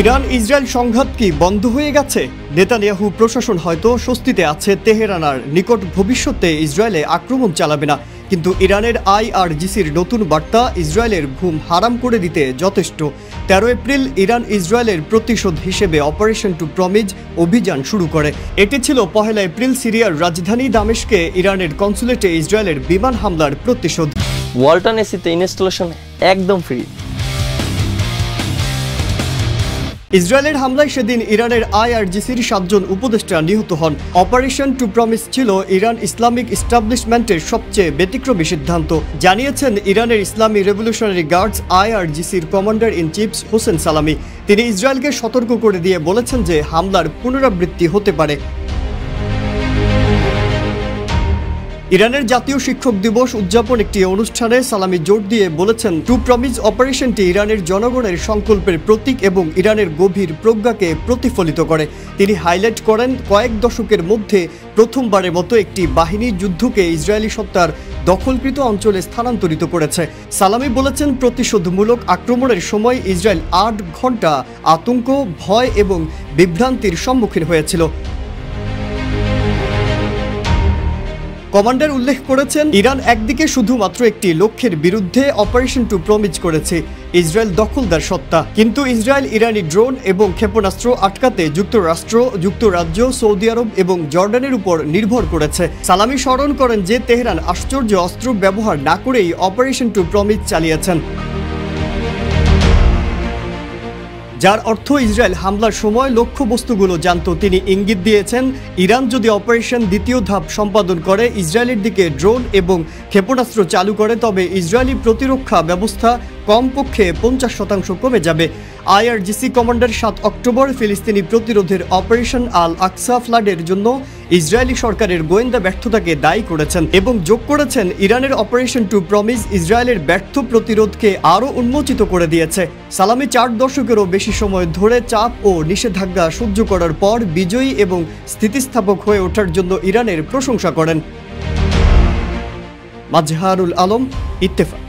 Iran Israel সংঘাত কি বন্ধ হয়ে গেছে? নেতানিয়াহু প্রশাসন হয়তো স্বস্তিতে আছে তেহরানের নিকট ভবিষ্যতে ইসরায়েলে আক্রমণ চালাবে না, কিন্তু ইরানের আইআরজিসির নতুন বার্তা ইসরায়েলের ঘুম হারাম করে দিতে যথেষ্ট। 13 এপ্রিল ইরান ইসরায়েলের প্রতিশোধ হিসেবে অপারেশন টু প্রমিজ অভিযান শুরু করে। এটি ছিল 1 এপ্রিল সিরিয়ার রাজধানী দামেস্কে ইরানের কনসুলেটে ইসরায়েলের বিমান হামলার প্রতিশোধ। ওয়ালটন এসিতে ইনস্টলেশন একদম ফ্রি। ইসরায়েলের হামলায় সেদিন ইরানের আইআরজিসির 7 জন উপদেষ্টা নিহত হন। অপারেশন টু প্রমিস ছিল ইরান ইসলামিক এস্টাবলিশমেন্টের সবচেয়ে ব্যতিক্রমী সিদ্ধান্ত, জানিয়েছেন ইরানের ইসলামী রেভলিউশনারি গার্ডস আইআরজিসির commander in chief Hossein Salami. তিনি ইসরায়েলকে সতর্ক করে দিয়ে বলেছেন যে হামলার পুনরাবৃত্তি হতে পারে। ইরানের জাতীয় শিক্ষক দিবস উদযাপন একটি অনুষ্ঠানে সালামি জোর দিয়ে বলেছেন, টু প্রমিজ অপারেশনটি ইরানের জনগণের সংকল্পের প্রতীক এবং ইরানের গভীর প্রজ্ঞাকে প্রতিফলিত করে। তিনি হাইলাইট করেন, কয়েক দশকের মধ্যে প্রথমবারের মতো একটি বাহিনী যুদ্ধকে ইসরায়েলি সত্তার দখলকৃত অঞ্চলে স্থানান্তরিত করেছে। সালামি বলেছেন, প্রতিশোধমূলক আক্রমণের সময় ইসরায়েল 8 ঘন্টা আতঙ্ক, ভয় এবং বিভ্রান্তির সম্মুখীন হয়েছিল। কমান্ডার উল্লেখ করেছেন, ইরান একদিকে শুধুমাত্র একটি লক্ষ্যের বিরুদ্ধে অপারেশন টু প্রমিজ করেছে, ইসরায়েল দখলদার সত্তা, কিন্তু ইসরায়েল ইরানি ড্রোন এবং ক্ষেপণাস্ত্র আটকাতে যুক্তরাষ্ট্র, যুক্তরাজ্য, সৌদি আরব এবং জর্ডানের উপর নির্ভর করেছে। সালামি স্মরণ করেন যে তেহরান আশ্চর্য অস্ত্র ব্যবহার না করেই অপারেশন টু প্রমিজ চালিয়েছেন, যার অর্থ ইসরায়েল হামলার সময় লক্ষ্যবস্তুগুলো জানত। তিনি ইঙ্গিত দিয়েছেন, ইরান যদি অপারেশন দ্বিতীয় ধাপ সম্পাদন করে, ইসরায়েলের দিকে ড্রোন এবং ক্ষেপণাস্ত্র চালু করে, তবে ইসরায়েলি প্রতিরক্ষা ব্যবস্থা কমপক্ষে 50% কমে যাবে। আইআরজিসি কমান্ডার 7 অক্টোবর ফিলিস্তিনি প্রতিরোধের অপারেশন আল আকসা ফ্লাডের জন্য ইসরায়েলি সরকারের গোয়েন্দা ব্যর্থতাকে দায়ী করেছেন এবং যোগ করেছেন, ইরানের অপারেশন টু প্রমিজ ইসরায়েলের ব্যর্থ প্রতিরোধকে আরও উন্মোচিত করে দিয়েছে। সালামি 4 দশকেরও বেশি সময় ধরে চাপ ও নিষেধাজ্ঞা সহ্য করার পর বিজয়ী এবং স্থিতিস্থাপক হয়ে ওঠার জন্য ইরানের প্রশংসা করেন। মাজহারুল আলম, ইত্তেফাক।